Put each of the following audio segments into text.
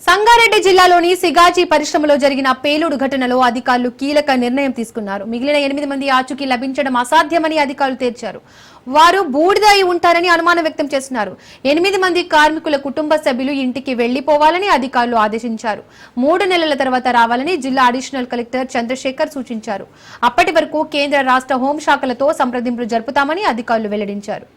సంగారెడ్డి జిల్లాలోని సిగాజీ పరిశ్రమలో జరిగిన పేలుడు ఘటనలో అధికారులు కీలక నిర్ణయం తీసుకున్నారు. మిగిలిన 8 మంది ఆచూకీ లభించడం అసాధ్యమని అధికారులు తేల్చారు. వారు బూడిదాయి ఉంటారని అనుమానం వ్యక్తం చేస్తున్నారు. 8 మంది కార్మికుల కుటుంబ సభ్యులు ఇంటికి వెళ్లిపోవాలని అధికారులు ఆదేశించారు. 3 నెలల తర్వాత రావాలని జిల్లా అడిషనల్ కలెక్టర్ చంద్రశేఖర్ సూచించారు. అప్పటి వరకు కేంద్ర రాష్ట్ర హోంశాఖలతో సంప్రదింపులు జరుపుతామని అధికారులు వెల్లడించారు.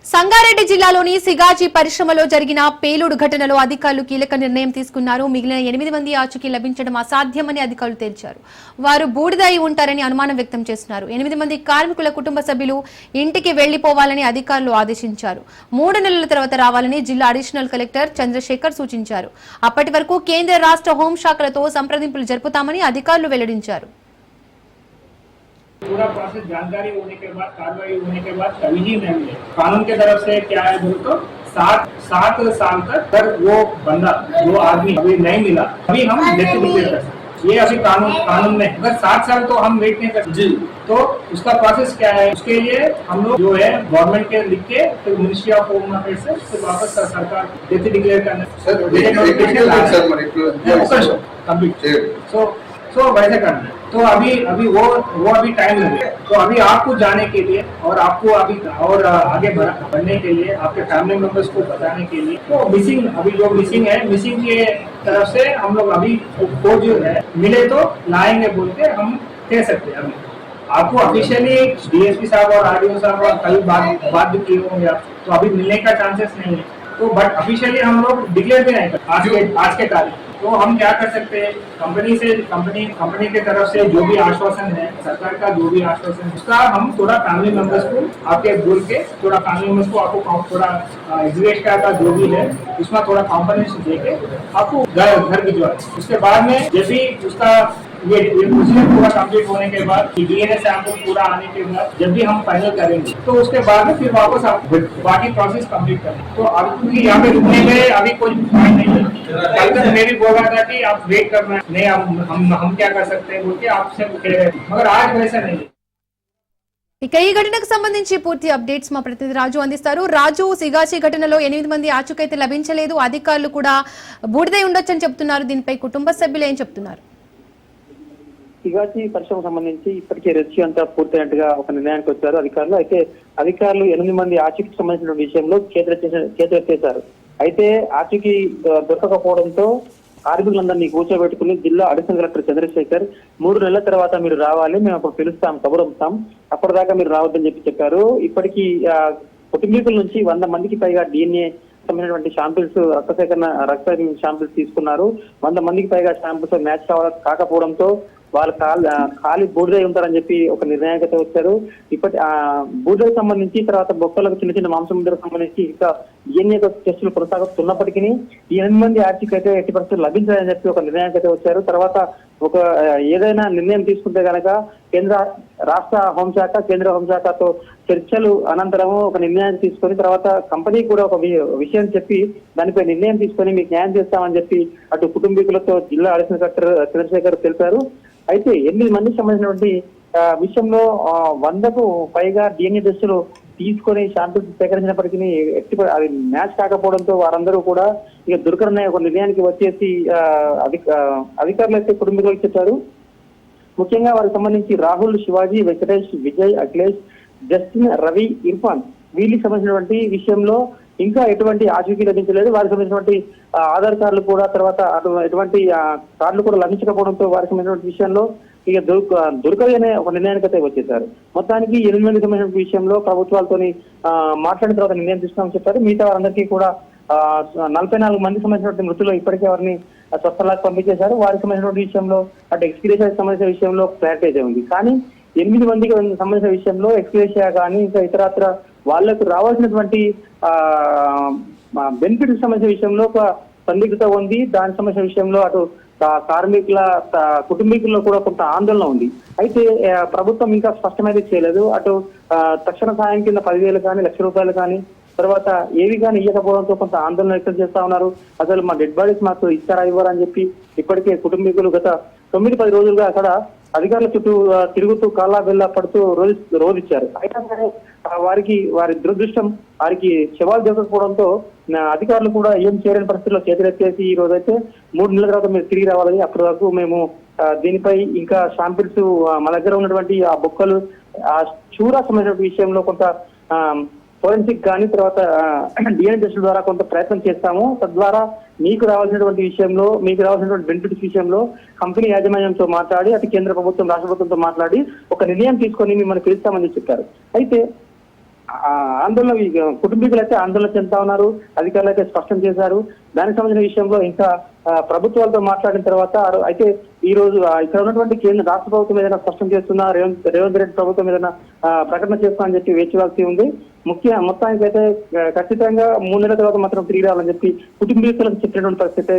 సంగారెడ్డి జిల్లాలోని సిగాజీ పరిశ్రమలో జరిగిన పేలుడు ఘటనలో అధికారులు కీలక నిర్ణయం తీసుకున్నారు. మిగిలిన 8 మంది ఆచూకీ లభించడం అసాధ్యమని అధికారులు తేల్చారు. వారు బూడిదాయి ఉంటారని అనుమానం వ్యక్తం చేస్తున్నారు. 8 మంది కార్మికుల కుటుంబ సభ్యులు ఇంటికి వెళ్లిపోవాలని అధికారులు ఆదేశించారు. 3 నెలల తర్వాత రావాలని జిల్లా అడిషనల్ కలెక్టర్ చంద్రశేఖర్ సూచించారు. అప్పటి వరకు కేంద్ర రాష్ట్ర హోంశాఖలతో సంప్రదింపులు జరుపుతామని అధికారులు వెల్లడించారు. पूरा प्रोसेस जानकारी होने के बाद कार्रवाई होने के बाद तभी ही नहीं मिले। कानून के तरफ से क्या है बोलो तो 7 साल तक अगर वो बंदा वो आदमी अभी नहीं मिला अभी हम डेथ डिक्लेयर कर सकते। ये अभी कानून में अगर 7 साल तो हम वेट नहीं कर सकते तो उसका प्रोसेस क्या है, उसके लिए हम लोग जो है गवर्नमेंट के लिख के तो मिनिस्ट्री ऑफ होम अफेयर्स से तो वापस सरकार डेथ डिक्लेयर करना तो वैसे करना है। तो अभी वो अभी टाइम लगेगा। तो अभी आपको जाने के लिए और आपको अभी और आगे बढ़ने के लिए आपके फैमिली मेंबर्स को बताने के लिए तो मिसिंग अभी जो मिसिंग है मिसिंग के तरफ से हम लोग अभी खोज जो है मिले तो लाएंगे बोल के हम कह सकते हैं। अभी आपको ऑफिशियली डीएसपी साहब और आरडीओ साहब और कल बात भी किए होंगे आप, तो अभी मिलने का चांसेस नहीं है। तो बट ऑफिशियली हम लोग डिक्लेयर भी नहीं करते आज के तारीख। तो हम क्या कर सकते हैं, कंपनी के तरफ से जो भी आश्वासन है, सरकार का जो भी आश्वासन है उसका हम थोड़ा फैमिली मेंबर्स को आपके बोल के थोड़ा फैमिली मेंबर्स को आपको थोड़ा एग्जीक्यूटिव का जो भी है उसमें थोड़ा कॉम्पनसेशन देके आपको घर भिजवा। उसके बाद में जब भी उसका ये प्रोसीजर पूरा कंप्लीट होने के बाद डीएनए सैंपल पूरा आने के बाद जब भी हम फाइनल करेंगे तो उसके बाद में फिर वापस आप बाकी प्रोसेस कंप्लीट करें। तो अब क्योंकि यहाँ पे रुकने में अभी कोई पॉइंट नहीं है। कल तक मैं भी बोल रहा था कि आप वेट करना नहीं, हम क्या कर सकते हैं बोल के आपसे कह रहे थे, मगर आज वैसा नहीं है। ఇక ఈ ఘటనకు సంబంధించి పూర్తి అప్డేట్స్ మా ప్రతినిధి రాజు అందిస్తారు. రాజు, సిగాచి ఘటనలో 8 మంది ఆచూకైతే లభించలేదు, అధికారులు కూడా బూడిదై ఉండొచ్చని చెప్తున్నారు. దీనిపై కుటుంబ సభ్యులు ఏం చెప్తున్నారు? సిగాచి పరిశ్రమకు సంబంధించి ఇప్పటికే రెస్క్యూ అంతా పూర్తయినట్టుగా ఒక నిర్ణయానికి వచ్చారు అధికారులు. అయితే అధికారులు 8 మంది ఆచూకీకి సంబంధించిన విషయంలో చేతులెత్తేశారు. అయితే ఆచూకీ దొరకకపోవడంతో కార్మికులందరినీ కూర్చోబెట్టుకుని జిల్లా అడిషనల్ కలెక్టర్ చంద్రశేఖర్ 3 నెలల తర్వాత మీరు రావాలి, మేము అప్పుడు పిలుస్తాం, కబురంస్తాం, అప్పటిదాకా మీరు రావద్దని చెప్పారు. ఇప్పటికీ కుటుంబీకుల నుంచి 100 మందికి పైగా DNA సంబంధించినటువంటి శాంపిల్స్ రక్త శాంపిల్స్ తీసుకున్నారు. 100 మందికి పైగా శాంపిల్స్ మ్యాచ్ కాకపోవడంతో వాళ్ళు ఖాళీ బూడిదై ఉంటారని చెప్పి ఒక నిర్ణయానికి వచ్చారు. ఇప్పటి బూడిదకు సంబంధించి తర్వాత బొక్కలకు చిన్న చిన్న మాంసముద్రకు సంబంధించి ఇంకా DNA టెస్టులు కొనసాగుతున్నప్పటికీ ఈ 8 మంది ఆర్చికైతే ఎట్టి పరిస్థితులు లభించాలని చెప్పి ఒక నిర్ణయానికి వచ్చారు. తర్వాత ఒక ఏదైనా నిర్ణయం తీసుకుంటే కనుక రాష్ట్ర హోంశాఖ కేంద్ర హోంశాఖతో చర్చలు అనంతరము ఒక నిర్ణయాన్ని తీసుకొని తర్వాత కంపెనీ కూడా ఒక విషయం చెప్పి దానిపై నిర్ణయం తీసుకొని మీకు న్యాయం చేస్తామని చెప్పి అటు కుటుంబీకులతో జిల్లా అడిషనల్ కలెక్టర్ చంద్రశేఖర్ తెలిపారు. అయితే 8 మందికి సంబంధించినటువంటి విషయంలో 100కు పైగా DNA టెస్టులు తీసుకొని శాంపిల్స్ సేకరించినప్పటికీ అది మ్యాచ్ కాకపోవడంతో వారందరూ కూడా ఇక దుర్కరణ ఒక నిర్ణయానికి వచ్చేసి అధికారులు అయితే కుటుంబీకులకు చెప్పారు. ముఖ్యంగా వారికి సంబంధించి రాహుల్, శివాజీ, వెంకటేష్, విజయ్, అఖిలేష్, జస్టిన్, రవి, ఇర్ఫాన్ వీళ్ళకి సంబంధించినటువంటి విషయంలో ఇంకా ఎటువంటి ఆచూకీ లభించలేదు. వారికి సంబంధించినటువంటి ఆధార్ కార్డులు కూడా తర్వాత ఎటువంటి కార్డులు కూడా లభించకపోవడంతో వారికి సంబంధించిన విషయంలో ఇక దొరకదు అనే ఒక నిర్ణయానికి అయితే వచ్చేసారు. మొత్తానికి 8 మందికి సంబంధించిన విషయంలో ప్రభుత్వాలతోని మాట్లాడిన తర్వాత నిర్ణయం తీసుకున్నామని చెప్పారు. మిగతా వారందరికీ కూడా 44 మందికి సంబంధించినటువంటి మృతులు ఇప్పటికే వారిని స్వస్థలాలకు పంపించేశారు. వారికి సంబంధించిన విషయంలో అటు ఎక్స్గ్రేషియాకి సంబంధించిన విషయంలో క్లారిటీ అయితే ఉంది. కానీ 8 మందికి సంబంధించిన విషయంలో ఎక్స్గ్రేషియా కానీ ఇంకా ఇతరత్ర వాళ్లకు రావాల్సినటువంటి బెనిఫిట్స్ సంబంధించిన విషయంలో ఒక సందిగ్ధత ఉంది. దానికి సంబంధించిన విషయంలో అటు కార్మికుల కుటుంబీకుల్లో కూడా కొంత ఆందోళన ఉంది. అయితే ప్రభుత్వం ఇంకా స్పష్టమైతే చేయలేదు. అటు తక్షణ సాయం కింద 10,000 కానీ ₹1,00,000 కానీ తర్వాత ఏవి కానీ ఇవ్వకపోవడంతో కొంత ఆందోళన వ్యక్తం చేస్తా ఉన్నారు. అసలు మా డెడ్ బాడీస్ మాకు ఇస్తారా ఇవ్వరా అని చెప్పి ఇప్పటికే కుటుంబీకులు గత 9-10 రోజులుగా అక్కడ అధికారుల చుట్టూ తిరుగుతూ కాళ్ళ బెల్లా పడుతూ రోధిచ్చారు. అయినా సరే వారి దురదృష్టం వారికి శవాలు దొరకకపోవడంతో అధికారులు కూడా ఏం చేయలేని పరిస్థితుల్లో చేతులెత్తేసి ఈ రోజైతే 3 నెలల తర్వాత మీరు తిరిగి రావాలని, అప్పటి వరకు మేము దీనిపై ఇంకా శాంపిల్స్ మా దగ్గర ఉన్నటువంటి ఆ బొక్కలు ఆ చూరా సంబంధించిన విషయంలో కొంత ఫోరెన్సిక్ కానీ తర్వాత డిఎన్ఏ టెస్టుల ద్వారా కొంత ప్రయత్నం చేస్తాము. తద్వారా మీకు రావాల్సినటువంటి విషయంలో, మీకు రావాల్సినటువంటి బెనిఫిట్స్ విషయంలో కంపెనీ యాజమాన్యంతో మాట్లాడి, అటు కేంద్ర ప్రభుత్వం రాష్ట్ర ప్రభుత్వంతో మాట్లాడి ఒక నిర్ణయం తీసుకొని మిమ్మల్ని పిలుస్తామని చెప్పారు. అయితే ఆందోళన కుటుంబీకులు అయితే ఆందోళన చెందుతా ఉన్నారు, అధికారులు అయితే స్పష్టం చేశారు. దానికి సంబంధించిన విషయంలో ఇంకా ప్రభుత్వాలతో మాట్లాడిన తర్వాత అయితే ఈ రోజు ఇక్కడ ఉన్నటువంటి కేంద్ర రాష్ట్ర ప్రభుత్వం ఏదైనా స్పష్టం చేస్తున్నా, రేవంత్ రెడ్డి ప్రభుత్వం ఏదైనా ప్రకటన చేస్తున్నా అని చెప్పి వేచివాల్సి ఉంది. మొత్తానికైతే ఖచ్చితంగా 3 నెలల తర్వాత మాత్రం తిరిగి రావాలని చెప్పి కుటుంబీకులకు చెప్పినటువంటి పరిస్థితి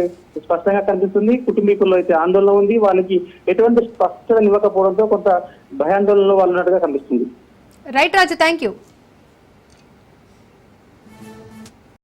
స్పష్టంగా కనిపిస్తుంది. కుటుంబీకుల్లో అయితే ఆందోళన ఉంది, వాళ్ళకి ఎటువంటి స్పష్టత ఇవ్వకపోవడంతో కొంత భయాందోళనలో వాళ్ళు ఉన్నట్టుగా కనిపిస్తుంది. Right Raju, thank you.